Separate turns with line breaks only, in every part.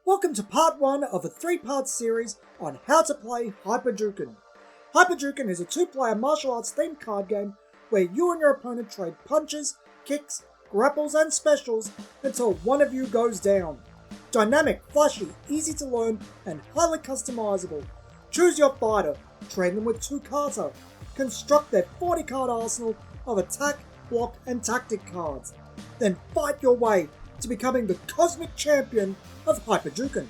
Welcome to part 1 of a 3-part series on how to play Juken. Juken is a 2-player martial arts themed card game where you and your opponent trade punches, kicks, grapples and specials until one of you goes down. Dynamic, flashy, easy to learn and highly customizable. Choose your fighter, train them with 2 kata, construct their 40 card arsenal of attack, block and tactic cards, then fight your way to becoming the cosmic champion of Juken.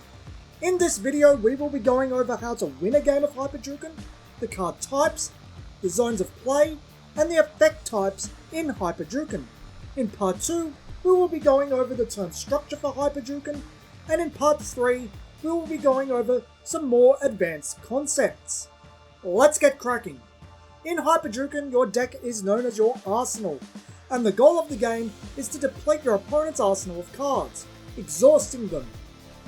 In this video we will be going over how to win a game of Juken, the card types, the zones of play, and the effect types in Juken. In part 2 we will be going over the turn structure for Juken, and in part 3 we will be going over some more advanced concepts. Let's get cracking! In Juken your deck is known as your arsenal, and the goal of the game is to deplete your opponent's arsenal of cards, exhausting them.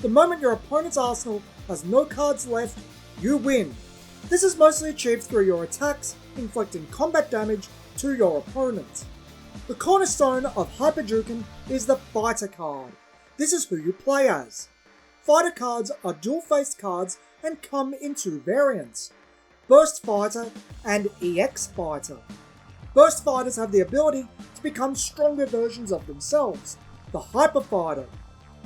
The moment your opponent's arsenal has no cards left, you win. This is mostly achieved through your attacks, inflicting combat damage to your opponent. The cornerstone of Juken is the fighter card. This is who you play as. Fighter cards are dual-faced cards and come in 2 variants, Burst Fighter and EX Fighter. Burst Fighters have the ability to become stronger versions of themselves, the Hyper Fighter,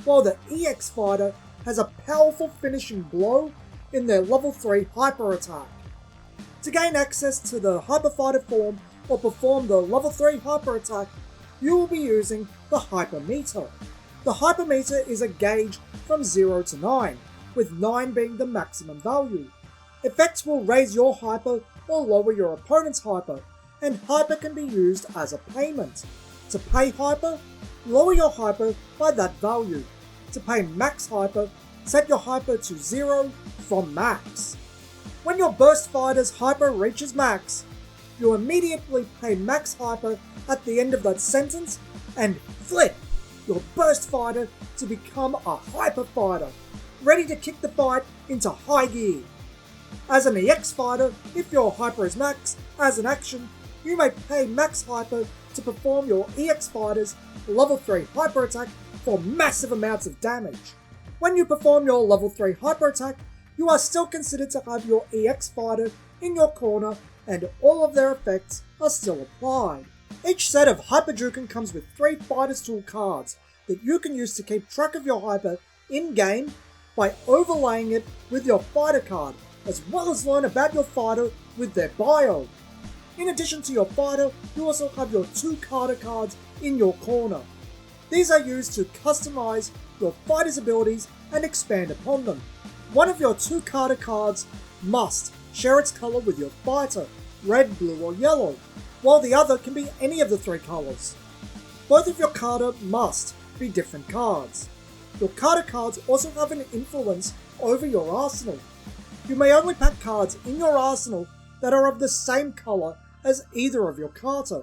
while the EX Fighter has a powerful finishing blow in their level 3 Hyper Attack. To gain access to the Hyper Fighter form or perform the level 3 Hyper Attack, you will be using the Hyper Meter. The Hyper Meter is a gauge from 0 to 9, with 9 being the maximum value. Effects will raise your Hyper or lower your opponent's Hyper, and Hyper can be used as a payment. To pay Hyper, lower your Hyper by that value. To pay max Hyper, set your Hyper to 0 from max. When your Burst Fighter's Hyper reaches max, you immediately pay max Hyper at the end of that sentence and flip your Burst Fighter to become a Hyper Fighter, ready to kick the fight into high gear. As an EX Fighter, if your Hyper is max, as an action, you may pay max Hyper to perform your EX Fighter's level 3 Hyper Attack for massive amounts of damage. When you perform your level 3 Hyper Attack, you are still considered to have your EX Fighter in your corner and all of their effects are still applied. Each set of Juken comes with 3 Fighter's Tool cards that you can use to keep track of your Hyper in-game by overlaying it with your Fighter card, as well as learn about your Fighter with their bio. In addition to your Fighter, you also have your 2 Kata cards in your corner. These are used to customize your Fighter's abilities and expand upon them. One of your 2 Kata cards must share its color with your Fighter, red, blue or yellow, while the other can be any of the 3 colors. Both of your Kata must be different cards. Your Kata cards also have an influence over your arsenal. You may only pack cards in your arsenal that are of the same color as either of your Kata.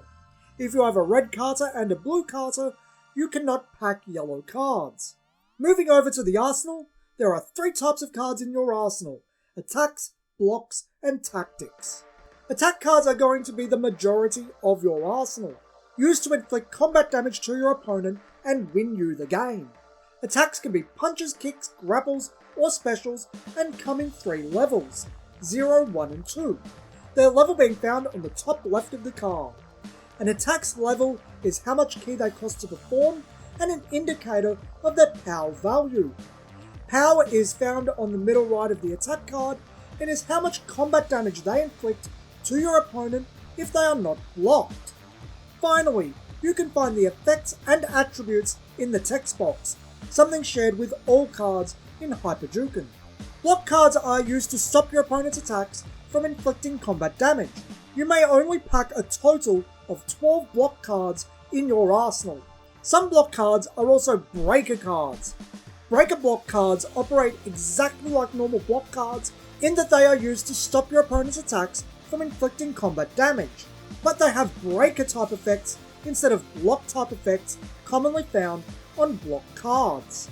If you have a red Kata and a blue Kata, you cannot pack yellow cards. Moving over to the arsenal, there are 3 types of cards in your arsenal: attacks, blocks, and tactics. Attack cards are going to be the majority of your arsenal, used to inflict combat damage to your opponent and win you the game. Attacks can be punches, kicks, grapples, or specials and come in 3 levels, 0, 1 and 2. Their level being found on the top left of the card. An attack's level is how much ki they cost to perform and an indicator of their power value. Power is found on the middle right of the attack card and is how much combat damage they inflict to your opponent if they are not blocked. Finally, you can find the effects and attributes in the text box, something shared with all cards in Juken. Block cards are used to stop your opponent's attacks from inflicting combat damage. You may only pack a total of 12 block cards in your arsenal. Some block cards are also breaker cards. Breaker block cards operate exactly like normal block cards in that they are used to stop your opponent's attacks from inflicting combat damage, but they have breaker type effects instead of block type effects commonly found on block cards.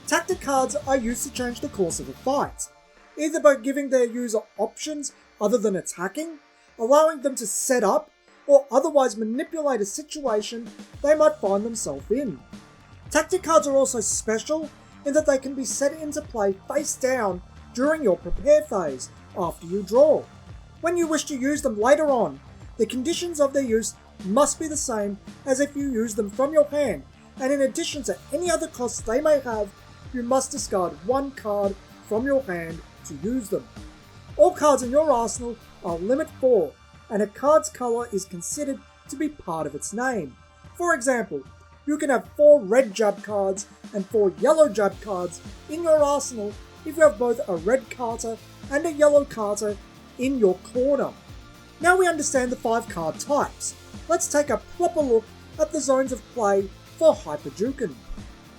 Tactic cards are used to change the course of a fight, either by giving their user options other than attacking, allowing them to set up, or otherwise manipulate a situation they might find themselves in. Tactic cards are also special in that they can be set into play face down during your prepare phase after you draw. When you wish to use them later on, the conditions of their use must be the same as if you use them from your hand, and in addition to any other costs they may have, you must discard one card from your hand to use them. All cards in your arsenal are limit 4, and a card's colour is considered to be part of its name. For example, you can have 4 red jab cards and 4 yellow jab cards in your arsenal if you have both a red Carter and a yellow Carter in your corner. Now we understand the 5 card types. Let's take a proper look at the zones of play for Hyper Juken.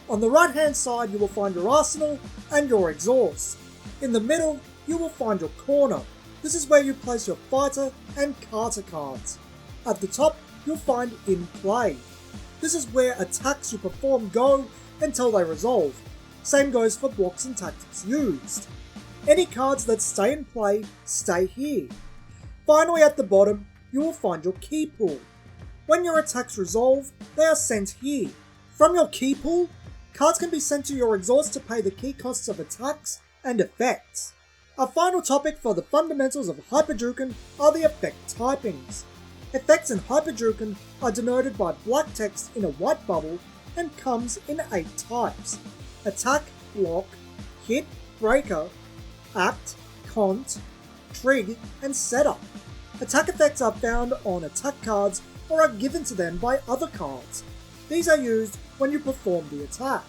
On the right hand side you will find your arsenal and your exhaust. In the middle you will find your corner. This is where you place your fighter and Carter cards. At the top you'll find in play. This is where attacks you perform go until they resolve. Same goes for blocks and tactics used. Any cards that stay in play stay here. Finally at the bottom you will find your key pool. When your attacks resolve, they are sent here. From your key pool, cards can be sent to your exhaust to pay the key costs of attacks and effects. Our final topic for the fundamentals of Hyper Juken are the effect typings. Effects in Hyper Juken are denoted by black text in a white bubble and comes in 8 types: attack, block, hit, breaker, act, cont, trig, and setup. Attack effects are found on attack cards or are given to them by other cards. These are used when you perform the attack.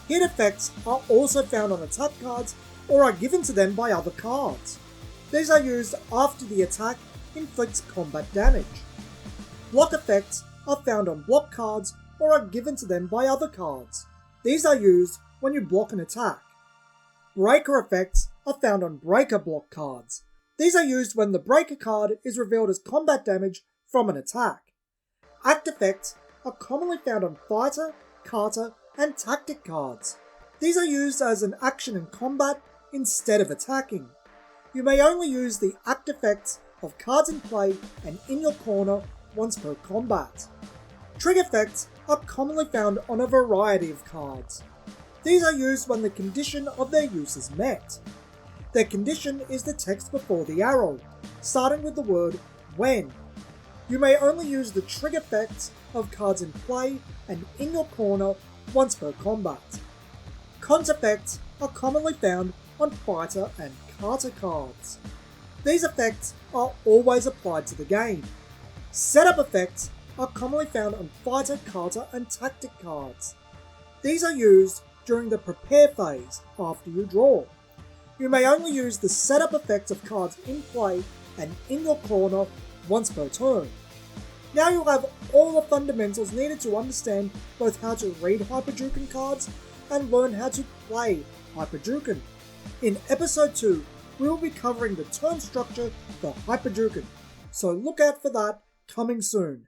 Hit effects are also found on attack cards or are given to them by other cards. These are used after the attack inflicts combat damage. Block effects are found on block cards or are given to them by other cards. These are used when you block an attack. Breaker effects are found on breaker block cards. These are used when the breaker card is revealed as combat damage from an attack. Act effects are commonly found on fighter, Carter, and tactic cards. These are used as an action in combat instead of attacking. You may only use the act effects of cards in play and in your corner once per combat. Trig effects are commonly found on a variety of cards. These are used when the condition of their use is met. Their condition is the text before the arrow, starting with the word when. You may only use the trig effects of cards in play and in your corner once per combat. Cont effects are commonly found on fighter and Carter cards. These effects are always applied to the game. Setup effects are commonly found on fighter, Carter, and tactic cards. These are used during the prepare phase after you draw. You may only use the setup effects of cards in play and in your corner once per turn. Now you'll have all the fundamentals needed to understand both how to read Hyper Juken cards and learn how to play Hyper Juken. In episode 2, we will be covering the turn structure for Hyper Juken, so look out for that coming soon.